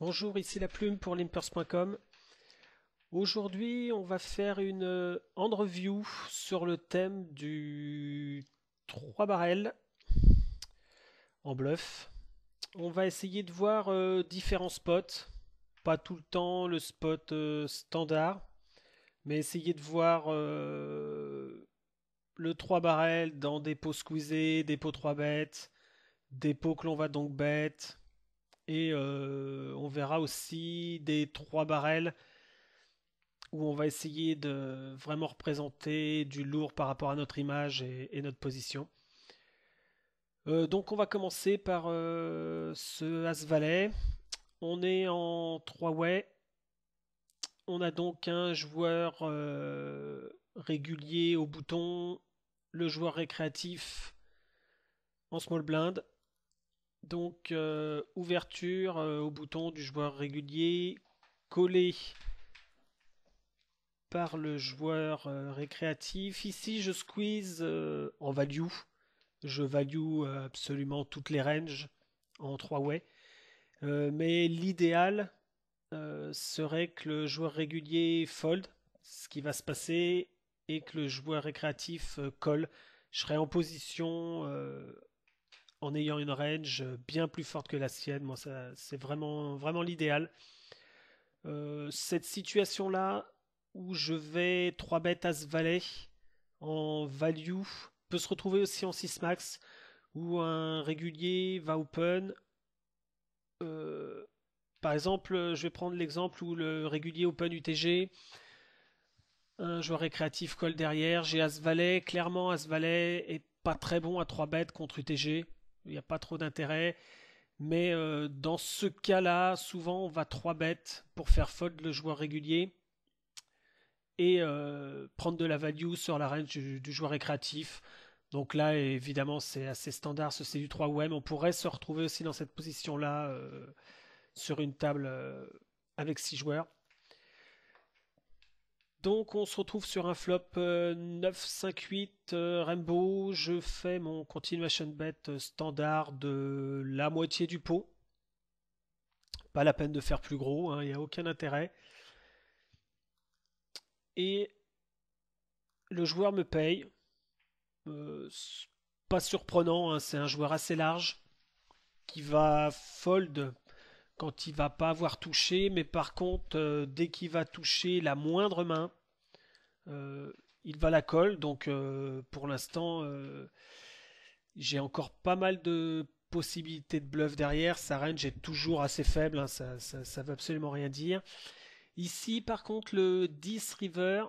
Bonjour, ici la plume pour limpers.com. Aujourd'hui, on va faire une hand review sur le thème du 3 barrels en bluff. On va essayer de voir différents spots, pas tout le temps le spot standard, mais essayer de voir le 3 barrels dans des pots squeezés, des pots 3 bêtes, des pots que l'on va donc bet, et on verra aussi des 3 barrels où on va essayer de vraiment représenter du lourd par rapport à notre image et notre position. Donc on va commencer par ce As-Valet. On est en 3-way. On a donc un joueur régulier au bouton, le joueur récréatif en small blind. Donc ouverture au bouton du joueur régulier, collé par le joueur récréatif. Ici, je squeeze en value. Je value absolument toutes les ranges en 3-way. Mais l'idéal serait que le joueur régulier fold, ce qui va se passer, et que le joueur récréatif colle. Je serais en position en ayant une range bien plus forte que la sienne. Moi, c'est vraiment, vraiment l'idéal. Cette situation-là, où je vais 3 bêtes As-Valet en value, peut se retrouver aussi en 6 max, où un régulier va open. Euh, Par exemple, je vais prendre l'exemple où le régulier open UTG, un joueur récréatif colle derrière, j'ai As-Valet, clairement As-Valet est pas très bon à 3 bêtes contre UTG, il n'y a pas trop d'intérêt. Mais dans ce cas-là, souvent on va 3 bêtes pour faire fold le joueur régulier et prendre de la value sur la range du joueur récréatif. Donc là, évidemment, c'est assez standard, c'est du 3 mais on pourrait se retrouver aussi dans cette position-là sur une table avec 6 joueurs. Donc on se retrouve sur un flop 9-5-8 Rainbow. Je fais mon continuation bet standard de la moitié du pot. Pas la peine de faire plus gros, hein, il n'y a aucun intérêt. Et le joueur me paye. Euh, Pas surprenant, hein, c'est un joueur assez large qui va fold quand il va pas avoir touché, mais par contre, dès qu'il va toucher la moindre main, euh, il va la colle. Donc pour l'instant, j'ai encore pas mal de possibilités de bluff derrière. Sa range est toujours assez faible, hein, ça veut absolument rien dire. Ici, par contre, le 10 river,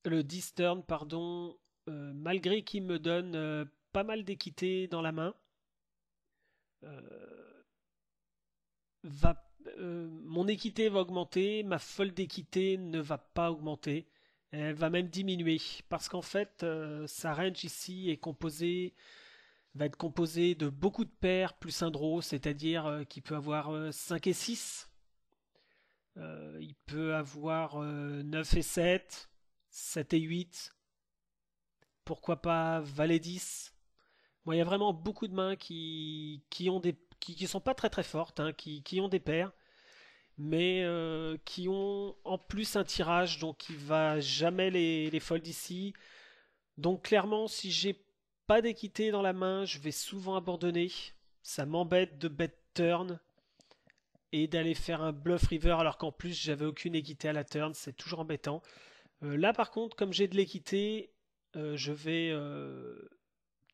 le 10 turn, pardon, malgré qu'il me donne pas mal d'équité dans la main, euh, va, mon équité va augmenter, ma folle d'équité ne va pas augmenter, elle va même diminuer parce qu'en fait, sa range ici va être composée de beaucoup de paires plus un draw, c'est-à-dire qu'il peut avoir 5 et 6, il peut avoir 9 et 7, 7 et 8, pourquoi pas Valet 10. Bon, il y a vraiment beaucoup de mains qui sont pas très très fortes, hein, qui ont des paires, mais qui ont en plus un tirage, donc il va jamais les fold ici. Donc clairement, si j'ai pas d'équité dans la main, je vais souvent abandonner. Ça m'embête de bet turn et d'aller faire un bluff river alors qu'en plus j'avais aucune équité à la turn, c'est toujours embêtant. Là par contre, comme j'ai de l'équité, je vais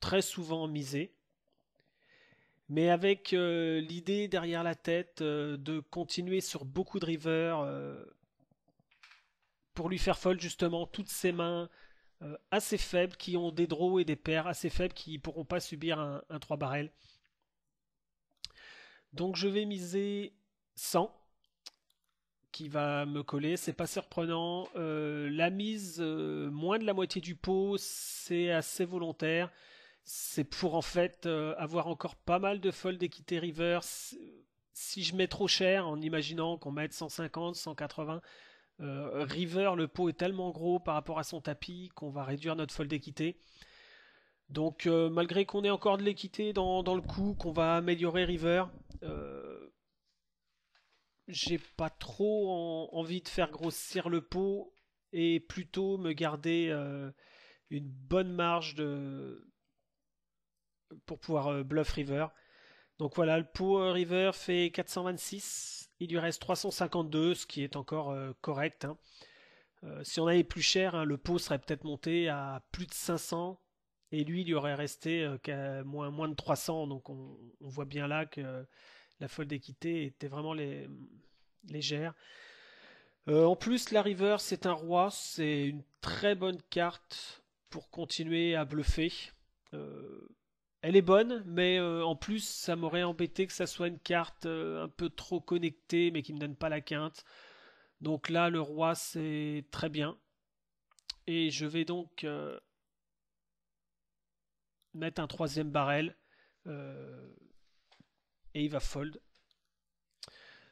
très souvent miser, mais avec l'idée derrière la tête de continuer sur beaucoup de river pour lui faire fold justement toutes ces mains assez faibles qui ont des draws et des paires assez faibles qui ne pourront pas subir un 3 barrel. Donc je vais miser 100 qui va me coller, c'est pas surprenant. La mise moins de la moitié du pot, c'est assez volontaire. C'est pour en fait avoir encore pas mal de fold d'équité river. Si je mets trop cher, en imaginant qu'on mette 150, 180, river, le pot est tellement gros par rapport à son tapis qu'on va réduire notre fold d'équité. Donc malgré qu'on ait encore de l'équité dans le coup, qu'on va améliorer river, euh, j'ai pas trop envie de faire grossir le pot et plutôt me garder une bonne marge pour pouvoir bluff river. Donc voilà, le pot river fait 426, il lui reste 352, ce qui est encore correct, hein. Si on avait plus cher, hein, le pot serait peut-être monté à plus de 500 et lui, il lui aurait resté qu'à moins de 300. Donc on voit bien là que la folle d'équité était vraiment légère. En plus, la river, c'est un roi, c'est une très bonne carte pour continuer à bluffer. Euh, Elle est bonne, mais en plus, ça m'aurait embêté que ça soit une carte un peu trop connectée, mais qui me donne pas la quinte. Donc là, le roi, c'est très bien. Et je vais donc mettre un troisième barrel. euh, et il va fold.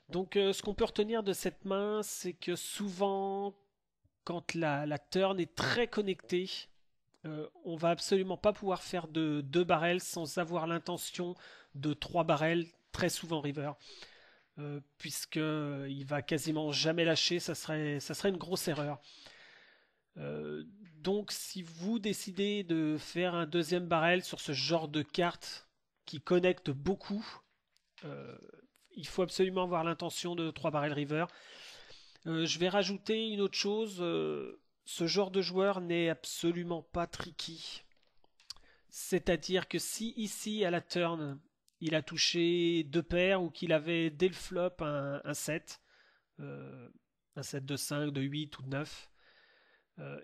Donc ce qu'on peut retenir de cette main, c'est que souvent, quand la turn est très connectée, on va absolument pas pouvoir faire de 2 barrels sans avoir l'intention de 3 barrels, très souvent river. Puisque il va quasiment jamais lâcher, ça serait une grosse erreur. Euh, donc si vous décidez de faire un deuxième barrel sur ce genre de carte qui connecte beaucoup, euh, il faut absolument avoir l'intention de 3 barrels river. Je vais rajouter une autre chose, ce genre de joueur n'est absolument pas tricky. C'est-à-dire que si ici à la turn il a touché deux paires ou qu'il avait dès le flop un 7, euh, un 7 de 5, de 8 ou de 9,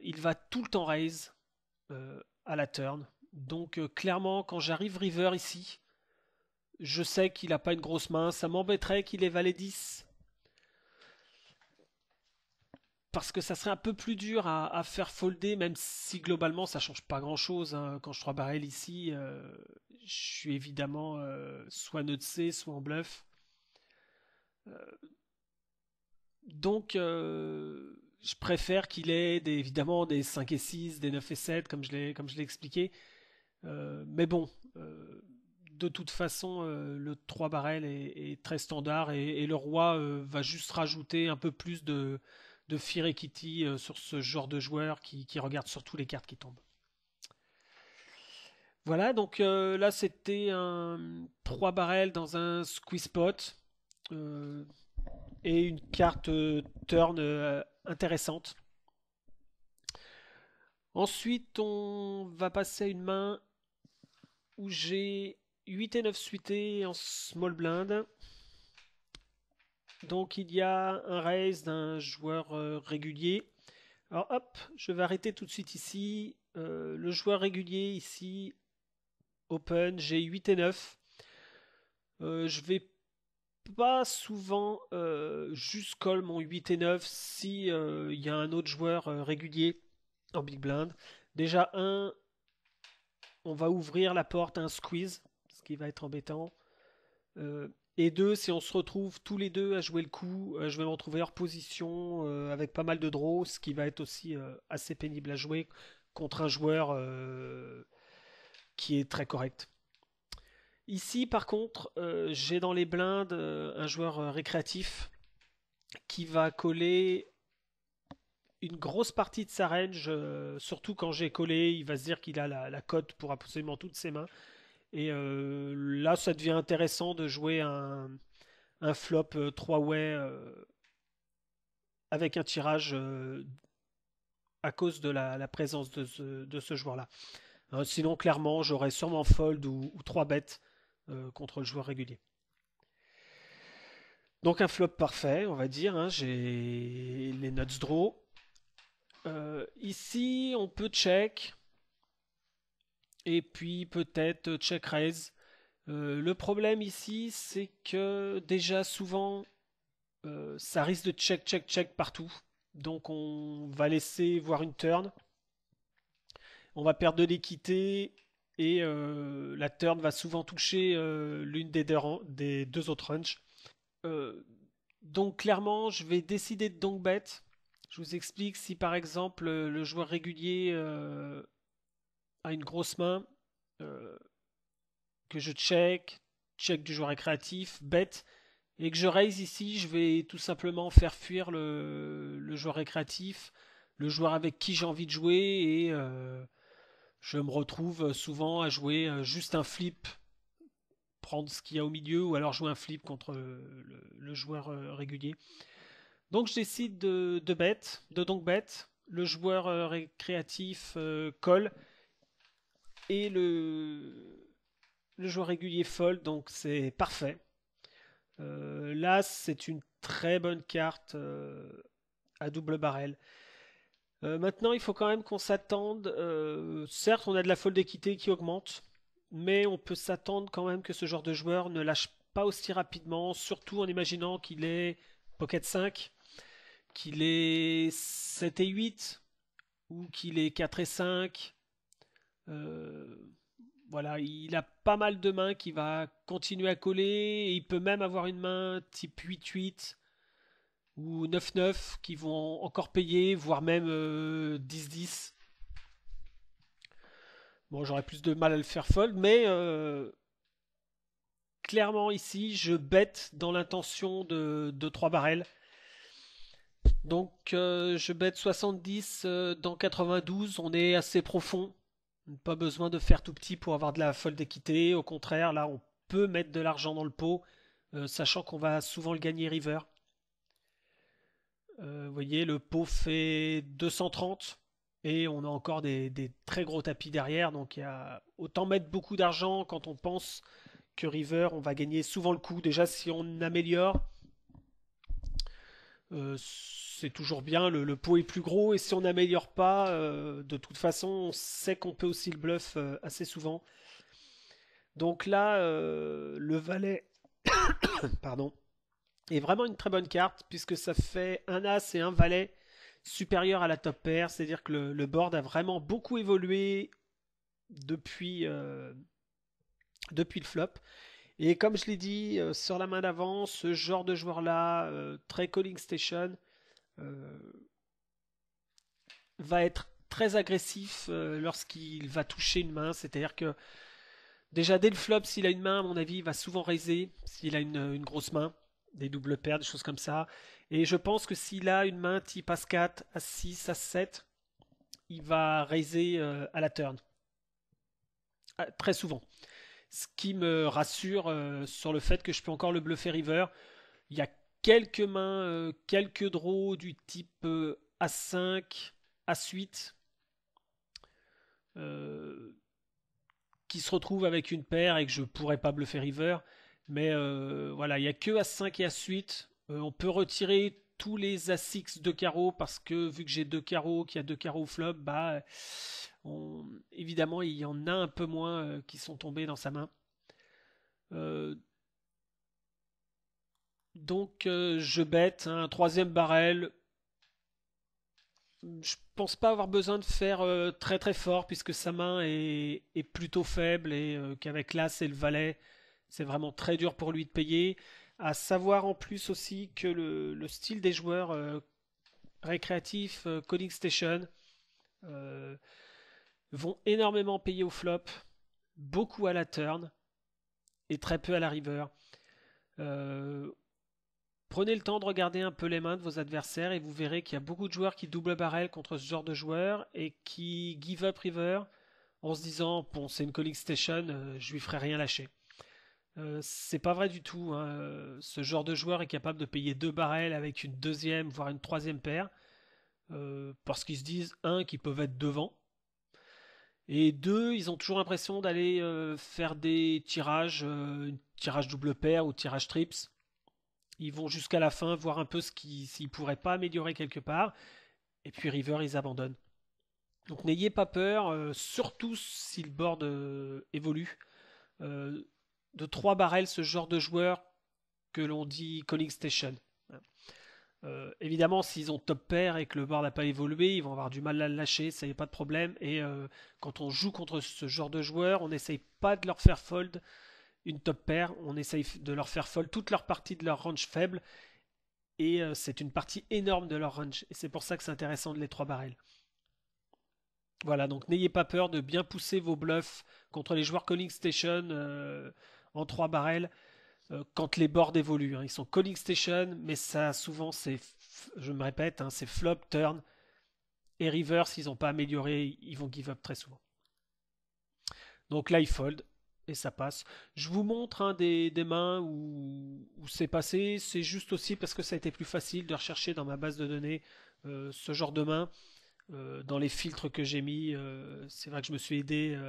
il va tout le temps raise à la turn. Donc clairement quand j'arrive river ici, je sais qu'il n'a pas une grosse main, ça m'embêterait qu'il ait valet 10 parce que ça serait un peu plus dur à faire folder, même si globalement ça change pas grand chose, hein. Quand je 3 barrel ici, je suis évidemment soit nutsé, soit en bluff. Donc je préfère qu'il ait évidemment des 5 et 6, des 9 et 7, comme je l'ai expliqué. Mais bon, de toute façon, le 3 barrel est très standard et le roi va juste rajouter un peu plus de Fear Equity sur ce genre de joueur qui regarde surtout les cartes qui tombent. Voilà, donc là c'était un 3 barrels dans un squeeze pot euh, et une carte turn intéressante. Ensuite, on va passer à une main où j'ai 8 et 9 suités en small blind. Donc il y a un raise d'un joueur régulier. Alors hop, je vais arrêter tout de suite ici. Le joueur régulier ici, open, j'ai 8 et 9. Je vais pas souvent juste call mon 8 et 9 si il y a un autre joueur régulier en big blind. Déjà, on va ouvrir la porte à un squeeze, ce qui va être embêtant. Et deux, si on se retrouve tous les deux à jouer le coup, je vais m'en trouver hors position avec pas mal de draws, ce qui va être aussi assez pénible à jouer contre un joueur qui est très correct. Ici, par contre, j'ai dans les blindes un joueur récréatif qui va coller une grosse partie de sa range, surtout quand j'ai collé, il va se dire qu'il a la cote pour absolument toutes ses mains. Et là, ça devient intéressant de jouer un flop 3-way avec un tirage à cause de la présence de ce joueur-là. Sinon, clairement, j'aurais sûrement fold ou 3 bêtes contre le joueur régulier. Donc un flop parfait, on va dire, hein. J'ai les nuts draw. Ici, on peut check. Et puis peut-être check raise. Le problème ici, c'est que déjà souvent, ça risque de check, check, check partout. Donc on va laisser voir une turn. On va perdre de l'équité et la turn va souvent toucher l'une des deux autres ranges. Euh, donc clairement, je vais décider de donc bet. Je vous explique si par exemple le joueur régulier a une grosse main, euh, que je check, check du joueur récréatif, bet, et que je raise ici, je vais tout simplement faire fuir le joueur récréatif, le joueur avec qui j'ai envie de jouer, et je me retrouve souvent à jouer juste un flip, prendre ce qu'il y a au milieu, ou alors jouer un flip contre le joueur régulier. Donc je décide de bet, de donc bet. Le joueur récréatif colle et le joueur régulier fold, donc c'est parfait. Là, c'est une très bonne carte à double barrel. Maintenant, il faut quand même qu'on s'attende. Certes, on a de la fold d'équité qui augmente, mais on peut s'attendre quand même que ce genre de joueur ne lâche pas aussi rapidement, surtout en imaginant qu'il est pocket 5, qu'il est 7 et 8, ou qu'il est 4 et 5. Euh, voilà, il a pas mal de mains qui va continuer à coller, et il peut même avoir une main type 8-8 ou 9-9 qui vont encore payer, voire même 10-10. Bon, j'aurais plus de mal à le faire fold, mais clairement ici, je bête dans l'intention de 3 barrels. Donc je bête 70 dans 92, on est assez profond. Pas besoin de faire tout petit pour avoir de la fold d'équité. Au contraire, là, on peut mettre de l'argent dans le pot, sachant qu'on va souvent le gagner river. Vous voyez, le pot fait 230 et on a encore des très gros tapis derrière. Donc il y a autant mettre beaucoup d'argent quand on pense que river, on va gagner souvent le coup. Déjà, si on améliore, c'est toujours bien. Le pot est plus gros, et si on n'améliore pas, de toute façon, on sait qu'on peut aussi le bluff assez souvent. Donc là, le valet, pardon, est vraiment une très bonne carte puisque ça fait un as et un valet supérieur à la top pair. C'est-à-dire que le board a vraiment beaucoup évolué depuis, depuis le flop. Et comme je l'ai dit, sur la main d'avant, ce genre de joueur-là, très calling station, euh, va être très agressif lorsqu'il va toucher une main. C'est-à-dire que déjà dès le flop, s'il a une main, à mon avis, il va souvent raiser s'il a une grosse main, des doubles paires, des choses comme ça. Et je pense que s'il a une main type As-4, As-6, As-7, il va raiser à la turn. Très souvent. Ce qui me rassure sur le fait que je peux encore le bluffer river. Il y a quelques mains, quelques draws du type As-5, As-8, euh, qui se retrouvent avec une paire et que je pourrais pas bluffer river. Mais voilà, il n'y a que As-5 et As-8. On peut retirer tous les As-6 de carreau parce que vu que j'ai deux carreaux, qu'il y a deux carreaux au flop, bah, évidemment, il y en a un peu moins qui sont tombés dans sa main. Euh, donc je bête un troisième barrel. Je pense pas avoir besoin de faire très très fort puisque sa main est plutôt faible, et qu'avec l'As et le Valet, c'est vraiment très dur pour lui de payer. À savoir en plus aussi que le style des joueurs récréatifs Calling Station euh, vont énormément payer au flop, beaucoup à la turn et très peu à la river. Euh, Prenez le temps de regarder un peu les mains de vos adversaires et vous verrez qu'il y a beaucoup de joueurs qui double barrel contre ce genre de joueurs et qui give up river en se disant bon, c'est une calling station, je lui ferai rien lâcher. C'est pas vrai du tout, hein. Ce genre de joueur est capable de payer deux barrels avec une deuxième voire une troisième paire parce qu'ils se disent un qu'ils peuvent être devant, et deux ils ont toujours l'impression d'aller faire des tirages, tirage double paire ou tirage trips. Ils vont jusqu'à la fin voir un peu s'ils pourraient pas améliorer quelque part. Et puis river, ils abandonnent. Donc n'ayez pas peur, surtout si le board évolue. Euh, de 3 barrels, ce genre de joueur que l'on dit calling station. Évidemment, s'ils ont top pair et que le board n'a pas évolué, ils vont avoir du mal à le lâcher, ça y a pas de problème. Et quand on joue contre ce genre de joueurs, on n'essaye pas de leur faire fold une top pair, on essaye de leur faire fold toute leur partie de leur range faible, et c'est une partie énorme de leur range, et c'est pour ça que c'est intéressant de les 3 barrels. Voilà, donc n'ayez pas peur de bien pousser vos bluffs contre les joueurs calling station en 3 barrels. quand les boards évoluent, hein. Ils sont calling station, mais ça souvent c'est, je me répète, hein, c'est flop, turn et river. S'ils n'ont pas amélioré, ils vont give up très souvent. Donc là, il fold et ça passe. Je vous montre hein, des mains où c'est passé. C'est juste aussi parce que ça a été plus facile de rechercher dans ma base de données ce genre de main. Dans les filtres que j'ai mis, c'est vrai que je me suis aidé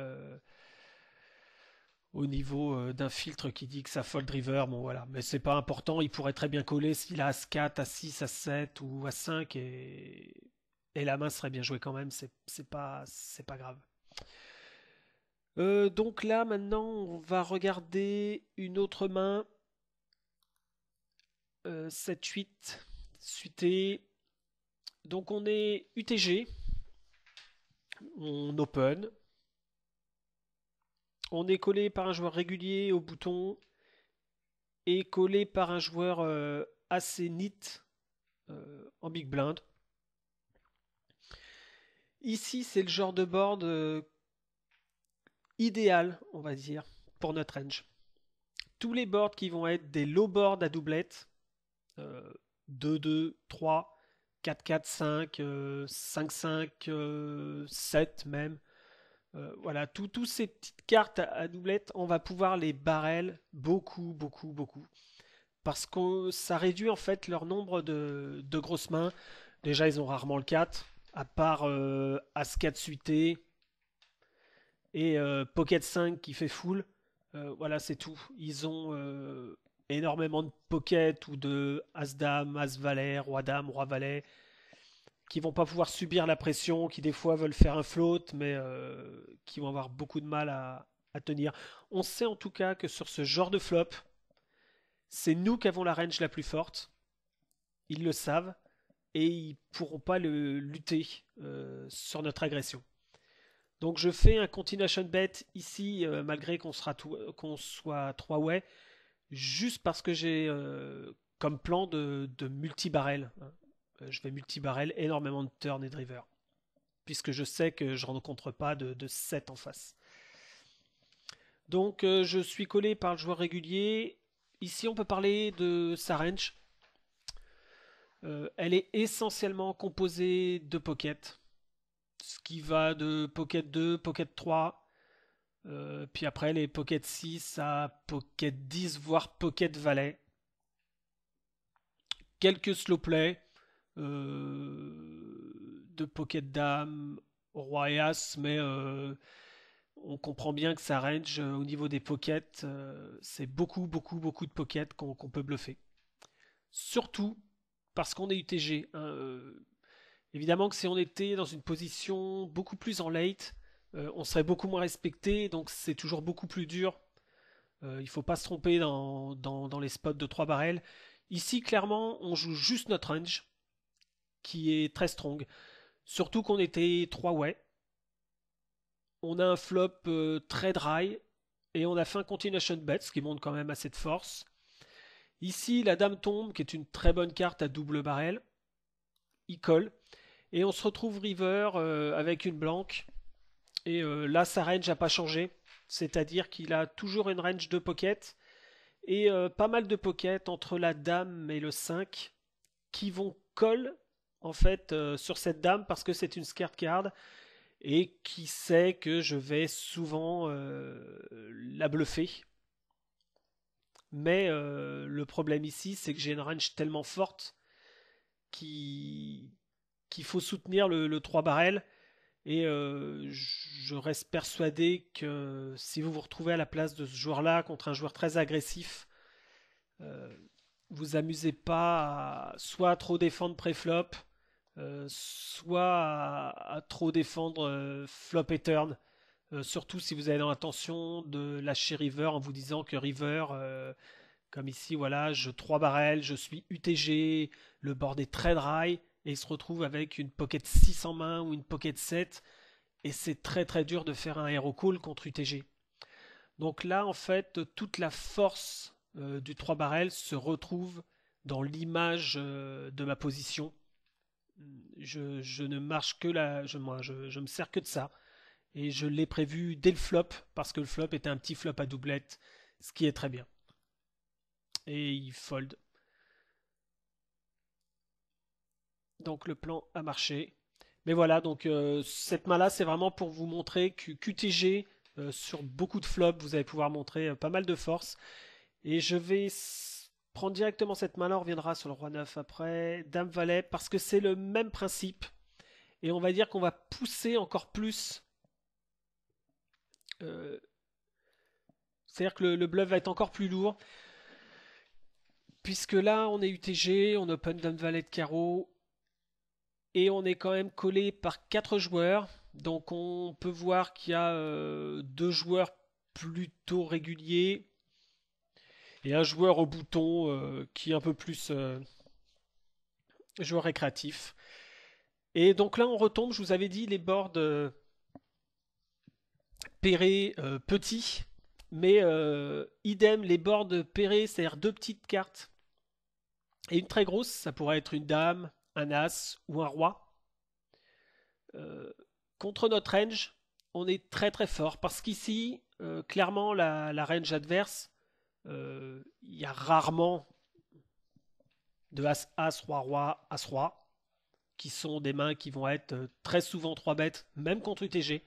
au niveau d'un filtre qui dit que ça fold river. Bon voilà, mais c'est pas important. Il pourrait très bien coller s'il a As-4, As-6, As-7 ou As-5 et la main serait bien jouée quand même. C'est pas grave. Donc là, maintenant, on va regarder une autre main. 7-8, suité. Donc on est UTG, on open. On est collé par un joueur régulier au bouton et collé par un joueur assez neat en big blind. Ici, c'est le genre de board idéal, on va dire, pour notre range. Tous les boards qui vont être des low boards à doublette, 2-2, 3, 4-4, 5, 5-5, 7 même. Voilà, tous ces petites cartes à doublette, on va pouvoir les barrel beaucoup, beaucoup, beaucoup. Parce que ça réduit en fait leur nombre de grosses mains. Déjà, ils ont rarement le 4, à part As-4 suité et Pocket 5 qui fait full. Voilà, c'est tout. Ils ont énormément de pocket ou de As-Dame, As-Valet, Roi-Dame, Roi-Valet, qui vont pas pouvoir subir la pression, qui des fois veulent faire un float, mais qui vont avoir beaucoup de mal à tenir. On sait en tout cas que sur ce genre de flop, c'est nous qui avons la range la plus forte. Ils le savent et ils pourront pas lutter sur notre agression. Donc je fais un continuation bet ici, malgré qu'on soit 3 way, juste parce que j'ai comme plan de multi-barrel, hein. Je vais multi-barrel énormément de turn et de river, puisque je sais que je ne rencontre pas de 7 en face. Donc je suis collé par le joueur régulier. Ici on peut parler de sa range. Elle est essentiellement composée de pocket, ce qui va de pocket 2, pocket 3, puis après les pocket 6 à pocket 10, voire pocket valet. Quelques slow play, de pocket dame, roi et as, mais on comprend bien que ça range au niveau des pockets, c'est beaucoup, beaucoup, beaucoup de pockets qu'on peut bluffer. Surtout parce qu'on est UTG, hein, évidemment que si on était dans une position beaucoup plus en late, on serait beaucoup moins respecté, donc c'est toujours beaucoup plus dur. Il ne faut pas se tromper dans les spots de 3 barrels. Ici, clairement, on joue juste notre range, qui est très strong. Surtout qu'on était 3 way. On a un flop très dry, et on a fait un continuation bet, ce qui montre quand même assez de force. Ici, la dame tombe, qui est une très bonne carte à double barrel. Il colle. Et on se retrouve river avec une blanque. Et là, sa range n'a pas changé. C'est-à-dire qu'il a toujours une range de pocket. Et pas mal de pocket entre la dame et le 5 qui vont call en fait sur cette dame parce que c'est une scared card et qui sait que je vais souvent la bluffer. Mais le problème ici, c'est que j'ai une range tellement forte qu'il faut soutenir le 3 barrel. Et je reste persuadé que si vous vous retrouvez à la place de ce joueur-là contre un joueur très agressif, euh, vous amusez pas à soit à trop défendre pré-flop, soit à trop défendre flop et turn. Surtout si vous avez dans l'intention de lâcher river en vous disant que river, comme ici, voilà, je 3 barrels, je suis UTG, le board est très dry, et il se retrouve avec une pocket 6 en main ou une pocket 7, et c'est très très dur de faire un hero call contre UTG. Donc là, en fait, toute la force du 3 barrels se retrouve dans l'image de ma position. Je ne marche que là, je me sers que de ça. Et je l'ai prévu dès le flop, parce que le flop était un petit flop à doublette, ce qui est très bien. et il fold. Donc le plan a marché. Mais voilà, donc cette main-là, c'est vraiment pour vous montrer que QTG, sur beaucoup de flops, vous allez pouvoir montrer pas mal de force. Et je vais prendre directement cette main-là, on reviendra sur le roi 9 après, dame valet, parce que c'est le même principe. Et on va dire qu'on va pousser encore plus. euh, C'est-à-dire que le bluff va être encore plus lourd. Puisque là, on est UTG, on open dame valet de carreau. Et on est quand même collé par 4 joueurs. Donc on peut voir qu'il y a 2 joueurs plutôt réguliers. Et un joueur au bouton qui est un peu plus joueur récréatif. Et donc là, on retombe, je vous avais dit, les boards pairés petits. Mais idem, les boards pairés, c'est-à-dire 2 petites cartes. Et une très grosse, ça pourrait être une dame, un as ou un roi. Euh, Contre notre range, on est très très fort. Parce qu'ici, clairement, la range adverse, il y a rarement de as, as, roi, roi, as, roi, qui sont des mains qui vont être très souvent 3 bêtes, même contre UTG.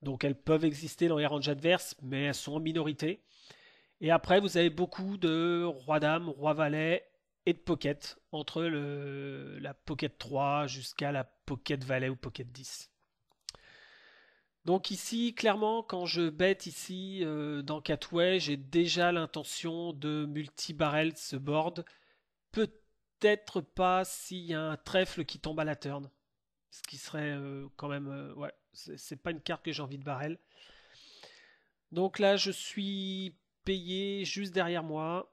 Donc elles peuvent exister dans les ranges adverses, mais elles sont en minorité. Et après, vous avez beaucoup de roi-dame, roi-valet et de pocket, entre la pocket 3 jusqu'à la pocket valet ou pocket 10. Donc ici, clairement, quand je bête ici dans Catway, j'ai déjà l'intention de multi-barrel ce board. Peut-être pas s'il y a un trèfle qui tombe à la turn. Ce qui serait quand même... ouais, c'est pas une carte que j'ai envie de barrel. Donc là, je suis payé juste derrière moi.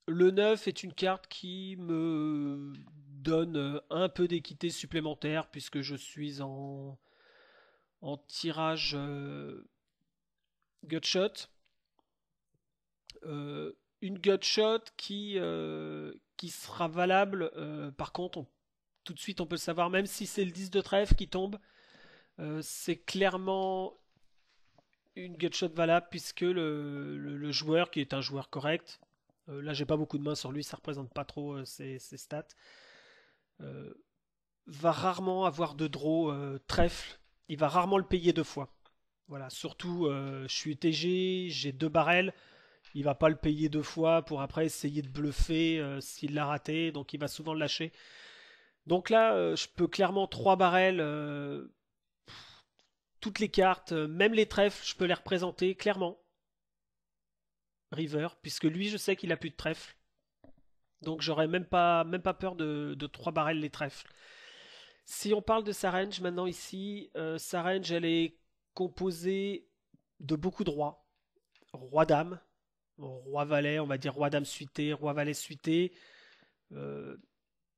Le 9 est une carte qui me donne un peu d'équité supplémentaire puisque je suis en tirage gutshot. Une gutshot qui sera valable, par contre, tout de suite on peut le savoir, même si c'est le 10 de trèfle qui tombe, c'est clairement une gutshot valable puisque le joueur qui est un joueur correct, là j'ai pas beaucoup de mains sur lui, ça représente pas trop ses stats, euh, va rarement avoir de draw trèfle, il va rarement le payer 2 fois. Voilà, surtout je suis TG, j'ai 2 barrels, il va pas le payer 2 fois pour après essayer de bluffer s'il l'a raté, donc il va souvent le lâcher. Donc là, je peux clairement 3 barrels, toutes les cartes, même les trèfles, je peux les représenter clairement. River, puisque lui, je sais qu'il a plus de trèfle. Donc j'aurais même pas peur de 3 barrels les trèfles. Si on parle de sa range maintenant ici, sa range elle est composée de beaucoup de rois. Roi-dame, roi-valet, on va dire roi-dame suité, roi-valet suité. Euh,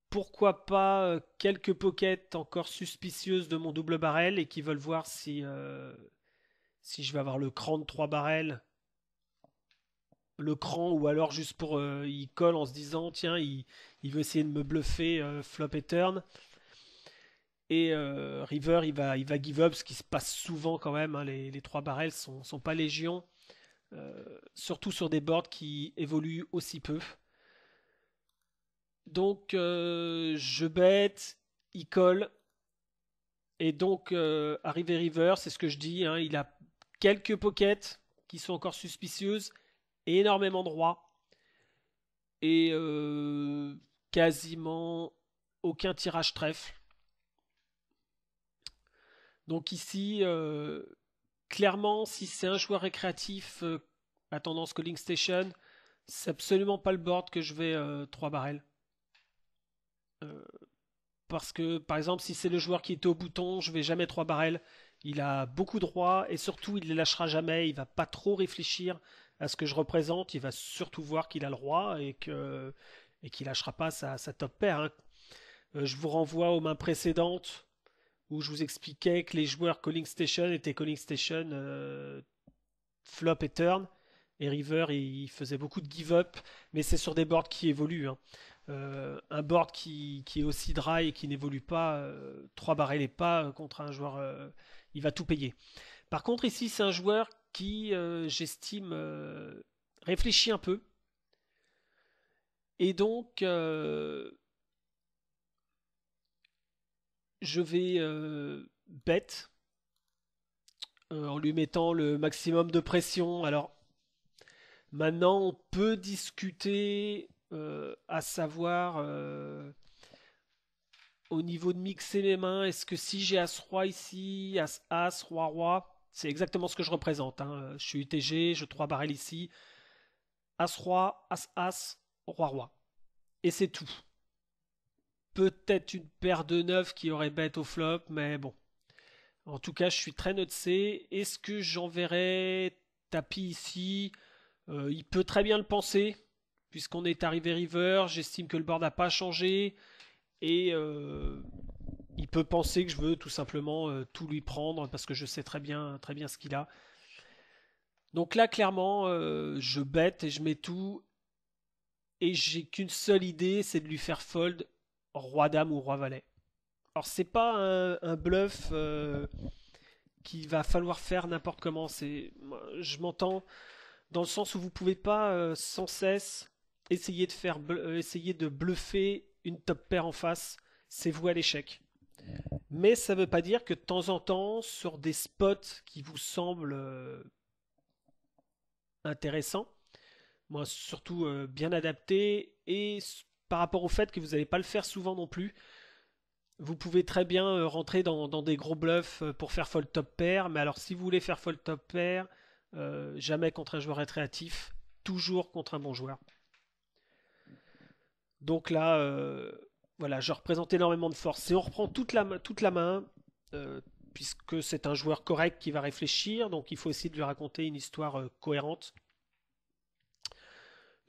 Pourquoi pas quelques pockets encore suspicieuses de mon double barrel et qui veulent voir si je vais avoir le cran de 3 barrels, le cran, ou alors juste pour il colle en se disant tiens il veut essayer de me bluffer flop et turn. Et River il va give up, ce qui se passe souvent quand même, hein, les 3 barrels sont pas légion, surtout sur des boards qui évoluent aussi peu. Donc je bête, il colle. Et donc, arrivé River, c'est ce que je dis, hein, il a quelques pockets qui sont encore suspicieuses, et énormément de rois, et quasiment aucun tirage trèfle. Donc ici, clairement, si c'est un joueur récréatif à tendance Calling Station, c'est absolument pas le board que je vais 3 barrels. Euh, Parce que, par exemple, si c'est le joueur qui était au bouton, je vais jamais 3 barrels. Il a beaucoup de rois et surtout, il ne les lâchera jamais. Il va pas trop réfléchir à ce que je représente. Il va surtout voir qu'il a le roi et qu'il lâchera pas sa top pair, hein. Je vous renvoie aux mains précédentes où je vous expliquais que les joueurs Calling Station étaient Calling Station flop et turn. Et River, il faisait beaucoup de give up, mais c'est sur des boards qui évoluent, hein. Un board qui est aussi dry et qui n'évolue pas, 3 barrels et pas contre un joueur, il va tout payer. Par contre, ici, c'est un joueur qui, j'estime, réfléchit un peu. Et donc, je vais bet en lui mettant le maximum de pression. Alors, maintenant, on peut discuter à savoir au niveau de mixer mes mains. Est-ce que si j'ai As-Roi ici, As-As, Roi-Roi, c'est exactement ce que je représente, hein. Je suis UTG, je 3 barrels ici. As-Roi, As-As, Roi-Roi. Et c'est tout. Peut-être une paire de 9 qui aurait bête au flop, mais bon. En tout cas, je suis très noté. Est-ce que j'enverrai tapis ici? Il peut très bien le penser, puisqu'on est arrivé river. J'estime que le board n'a pas changé. Et il peut penser que je veux tout simplement tout lui prendre, parce que je sais très bien ce qu'il a. Donc là, clairement, je bête et je mets tout. Et j'ai qu'une seule idée, c'est de lui faire fold roi-dame ou roi-valet. Alors c'est pas un bluff qu'il va falloir faire n'importe comment. Je m'entends dans le sens où vous pouvez pas sans cesse essayer de bluffer une top pair en face. C'est voué à l'échec. Mais ça veut pas dire que de temps en temps, sur des spots qui vous semblent intéressants, moi surtout bien adaptés, et par rapport au fait que vous n'allez pas le faire souvent non plus, vous pouvez très bien rentrer dans des gros bluffs pour faire fold top pair. Mais alors si vous voulez faire fold top pair, jamais contre un joueur récréatif, toujours contre un bon joueur. Donc là, voilà, je représente énormément de force. Si on reprend toute la main, euh, puisque c'est un joueur correct qui va réfléchir, donc il faut essayer de lui raconter une histoire cohérente.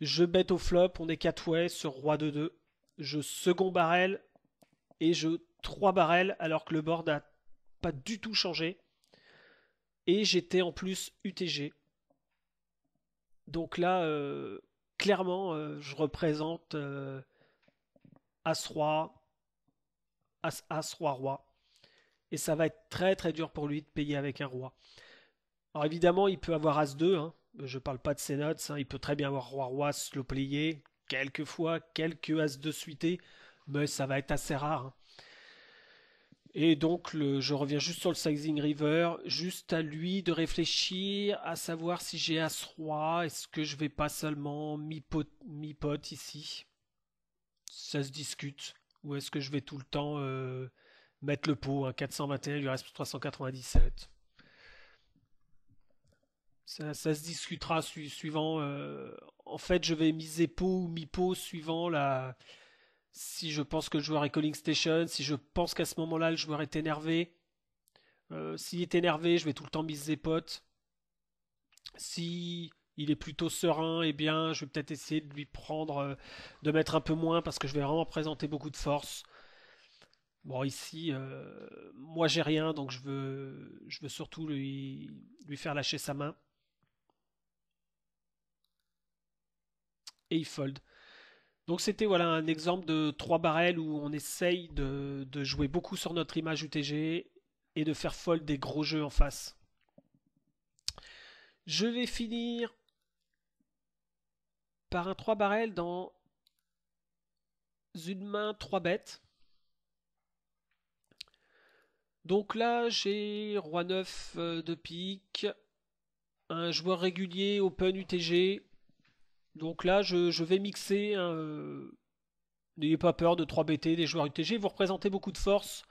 Je bet au flop, on est 4 way sur roi de 2. Je second barrel et je 3 barrels alors que le board n'a pas du tout changé. Et j'étais en plus UTG. Donc là, clairement, je représente As-Roi, As-As, Roi-Roi. Et ça va être très très dur pour lui de payer avec un roi. Alors évidemment, il peut avoir As-2, hein. Je parle pas de ses notes, hein. Il peut très bien avoir Roi-Roi, slow player, quelquefois, quelques As-2 suités, mais ça va être assez rare, hein. Et donc, je reviens juste sur le sizing river, juste à lui de réfléchir, à savoir si j'ai As-Roi, est-ce que je vais pas seulement mi-pot ici? Ça se discute. Ou est-ce que je vais tout le temps mettre le pot, hein, 421, il lui reste 397. Ça se discutera suivant. En fait, je vais miser pot ou mi-pot suivant la. Si je pense que le joueur est calling station, si je pense qu'à ce moment-là le joueur est énervé. S'il est énervé, je vais tout le temps miser pot. Si il est plutôt serein, eh bien, je vais peut-être essayer de lui prendre, de mettre un peu moins parce que je vais vraiment présenter beaucoup de force. Bon, ici, moi j'ai rien, donc je veux surtout lui faire lâcher sa main. Et il fold. Donc c'était voilà un exemple de 3 barrels où on essaye de jouer beaucoup sur notre image UTG et de faire fold des gros jeux en face. Je vais finir par un 3 barrels dans une main 3 bêtes. Donc là j'ai roi 9 de pique, un joueur régulier open UTG. Donc là je vais mixer, hein, n'ayez pas peur de 3 BT des joueurs UTG, vous représentez beaucoup de force.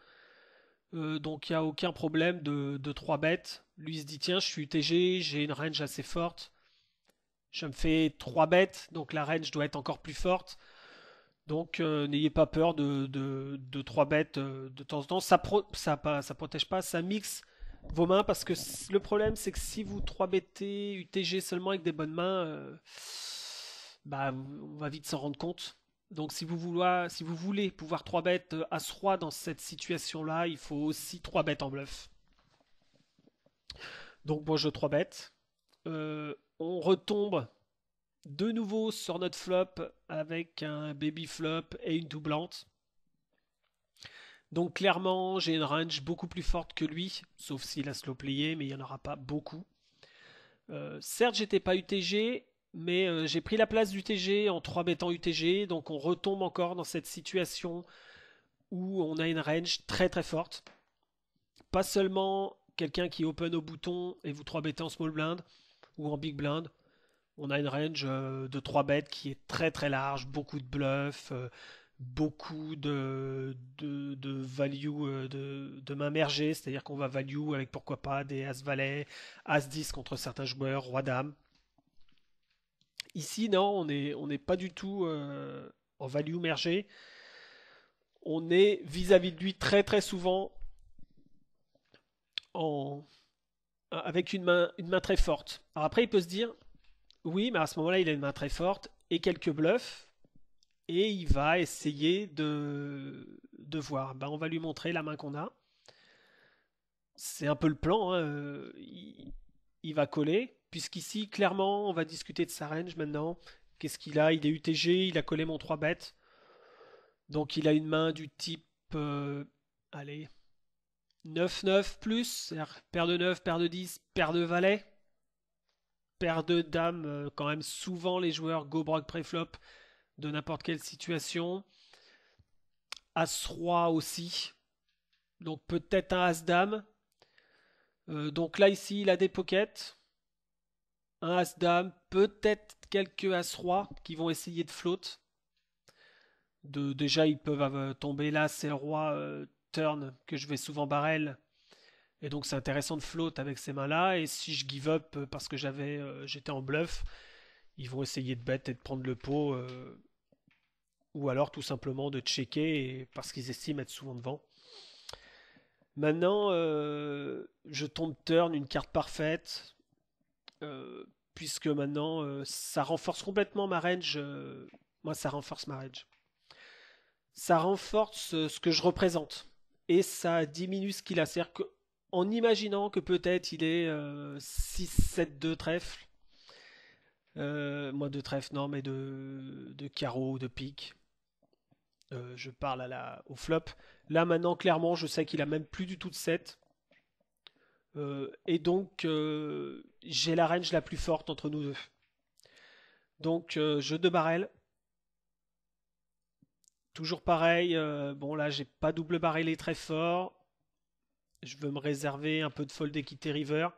Donc il n'y a aucun problème de 3 bêtes. Lui il se dit tiens je suis UTG, j'ai une range assez forte. Je me fais 3 bêtes, donc la range doit être encore plus forte. Donc n'ayez pas peur de 3 bêtes de temps en temps. Ça protège pas, ça mixe vos mains parce que le problème c'est que si vous 3 bêtez UTG seulement avec des bonnes mains, bah, on va vite s'en rendre compte. Donc si vous voulez pouvoir 3 bêtes As-Roi dans cette situation-là, il faut aussi 3 bêtes en bluff. Donc bon, je 3 bêtes. On retombe de nouveau sur notre flop avec un baby flop et une doublante. Donc clairement, j'ai une range beaucoup plus forte que lui, sauf s'il a slow playé, mais il n'y en aura pas beaucoup. Certes, j'étais pas UTG, mais j'ai pris la place d'UTG en 3 bêtant UTG, donc on retombe encore dans cette situation où on a une range très très forte. Pas seulement quelqu'un qui open au bouton et vous 3 bêtez en small blind ou en big blind. On a une range de 3 bêtes qui est très très large, beaucoup de bluffs, beaucoup de value de main mergée, c'est-à-dire qu'on va value avec pourquoi pas des As-Valet, As-10 contre certains joueurs, Roi-Dame. Ici, non, on n'est pas du tout en value mergé. On est vis-à-vis de lui très très souvent en, avec une main très forte. Alors après, il peut se dire, oui, mais à ce moment-là, il a une main très forte et quelques bluffs. Et il va essayer de voir. Ben, on va lui montrer la main qu'on a. C'est un peu le plan, hein. Il va coller. Puisqu'ici, clairement, on va discuter de sa range maintenant. Qu'est-ce qu'il a? Il est UTG, il a collé mon 3 bêtes. Donc il a une main du type, allez, 9-9 plus, c'est-à-dire paire de 9, paire de 10, paire de valet, paire de dames, quand même souvent les joueurs go broc préflop de n'importe quelle situation. As-Roi aussi, donc peut-être un As-Dame. Donc là ici il a des pockets, un As-Dame, peut-être quelques As-Roi qui vont essayer de float. Déjà ils peuvent tomber là, c'est le roi turn que je vais souvent barrel. Et donc c'est intéressant de float avec ces mains-là. Et si je give up parce que j'étais en bluff, ils vont essayer de bet et de prendre le pot. Ou alors tout simplement de checker parce qu'ils estiment être souvent devant. Maintenant, je tombe turn, une carte parfaite. Puisque maintenant, ça renforce complètement ma range. Moi, ça renforce ma range. Ça renforce ce que je représente. Et ça diminue ce qu'il a. C'est-à-dire qu'en imaginant que peut-être il est 6-7-2 trèfle, moi de trèfle, non, mais de carreau, de pique. Je parle au flop. Là maintenant, clairement, je sais qu'il a même plus du tout de 7. Et donc, j'ai la range la plus forte entre nous deux. Donc, jeu de barrel. Toujours pareil. Bon, là, j'ai pas double barrelé très fort. Je veux me réserver un peu de fold équité river.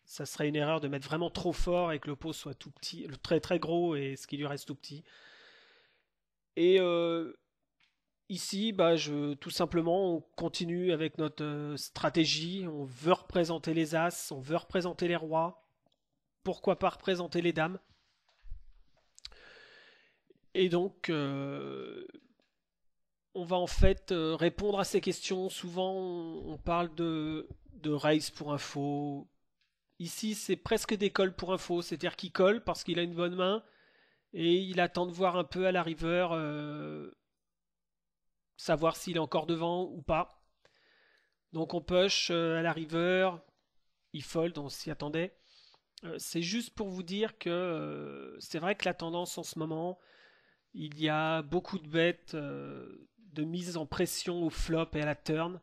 Ça serait une erreur de mettre vraiment trop fort et que le pot soit tout petit, très très gros et ce qui lui reste tout petit. Et ici, bah, tout simplement, on continue avec notre stratégie. On veut représenter les As, on veut représenter les rois. Pourquoi pas représenter les dames? Et donc, on va en fait répondre à ces questions. Souvent, on parle de raise pour info. Ici, c'est presque des calls pour info, c'est-à-dire qu'il colle parce qu'il a une bonne main et il attend de voir un peu à la river, savoir s'il est encore devant ou pas. Donc on push à la river, il fold, on s'y attendait. C'est juste pour vous dire que c'est vrai que la tendance en ce moment, il y a beaucoup de bêtes de mise en pression au flop et à la turn.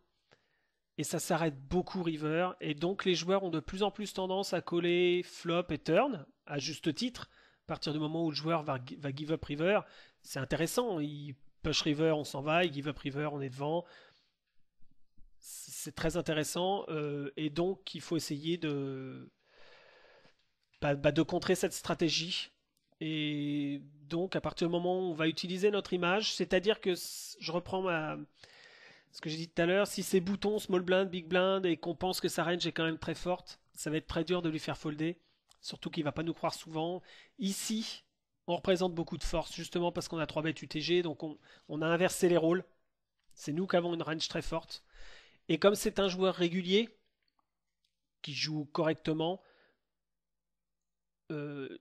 Et ça s'arrête beaucoup river. Et donc les joueurs ont de plus en plus tendance à coller flop et turn, à juste titre. À partir du moment où le joueur va give up river, c'est intéressant. Il push river, on s'en va. Il give up river, on est devant. C'est très intéressant. Et donc il faut essayer de contrer cette stratégie. Et donc à partir du moment où on va utiliser notre image, c'est-à-dire que je reprends ce que j'ai dit tout à l'heure, si c'est bouton, small blind, big blind, et qu'on pense que sa range est quand même très forte, ça va être très dur de lui faire folder. Surtout qu'il ne va pas nous croire souvent. Ici, on représente beaucoup de force, justement parce qu'on a 3 bêtes UTG, donc on a inversé les rôles. C'est nous qui avons une range très forte. Et comme c'est un joueur régulier, qui joue correctement,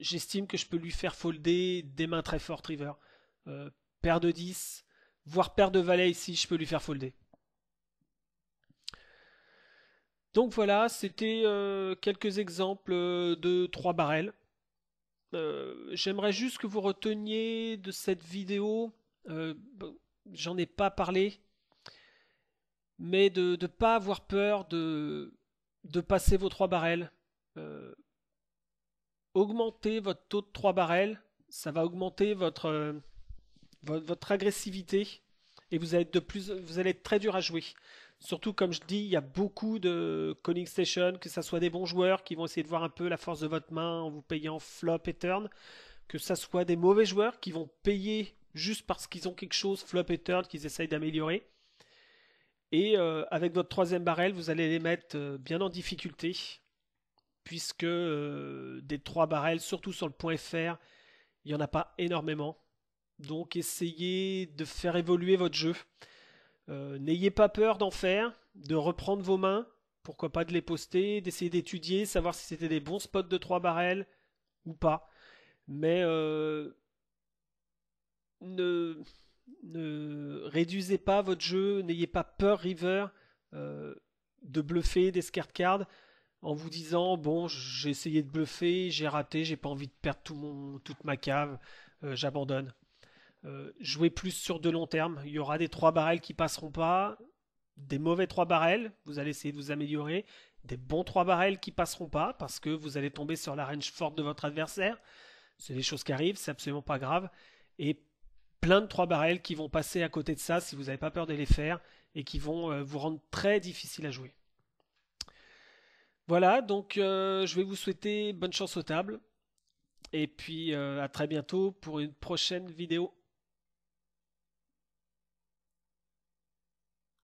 j'estime que je peux lui faire folder des mains très fortes, river. Paire de 10, voire paire de valet ici, je peux lui faire folder. Donc voilà, c'était quelques exemples de 3 barrels. J'aimerais juste que vous reteniez de cette vidéo, j'en ai pas parlé, mais de ne pas avoir peur de passer vos 3 barrels. augmenter votre taux de 3 barrels, ça va augmenter votre agressivité et vous allez être très dur à jouer. Surtout, comme je dis, il y a beaucoup de calling station, que ça soit des bons joueurs qui vont essayer de voir un peu la force de votre main en vous payant flop et turn, que ça soit des mauvais joueurs qui vont payer juste parce qu'ils ont quelque chose, flop et turn, qu'ils essayent d'améliorer. Et avec votre troisième barrel, vous allez les mettre bien en difficulté, puisque des 3 barrels, surtout sur le point FR, il n'y en a pas énormément. Donc essayez de faire évoluer votre jeu. N'ayez pas peur d'en faire, de reprendre vos mains, pourquoi pas de les poster, d'essayer d'étudier, savoir si c'était des bons spots de 3 barrels ou pas. Mais ne, ne réduisez pas votre jeu, n'ayez pas peur river euh, de bluffer des scared cards en vous disant bon j'ai essayé de bluffer, j'ai raté, j'ai pas envie de perdre toute ma cave, j'abandonne. Jouez plus sur de long terme. Il y aura des 3 barrels qui passeront pas, des mauvais 3 barrels, vous allez essayer de vous améliorer, des bons 3 barrels qui passeront pas parce que vous allez tomber sur la range forte de votre adversaire. C'est des choses qui arrivent, c'est absolument pas grave. Et plein de 3 barrels qui vont passer à côté de ça si vous n'avez pas peur de les faire et qui vont vous rendre très difficile à jouer. Voilà, donc je vais vous souhaiter bonne chance aux tables et puis à très bientôt pour une prochaine vidéo.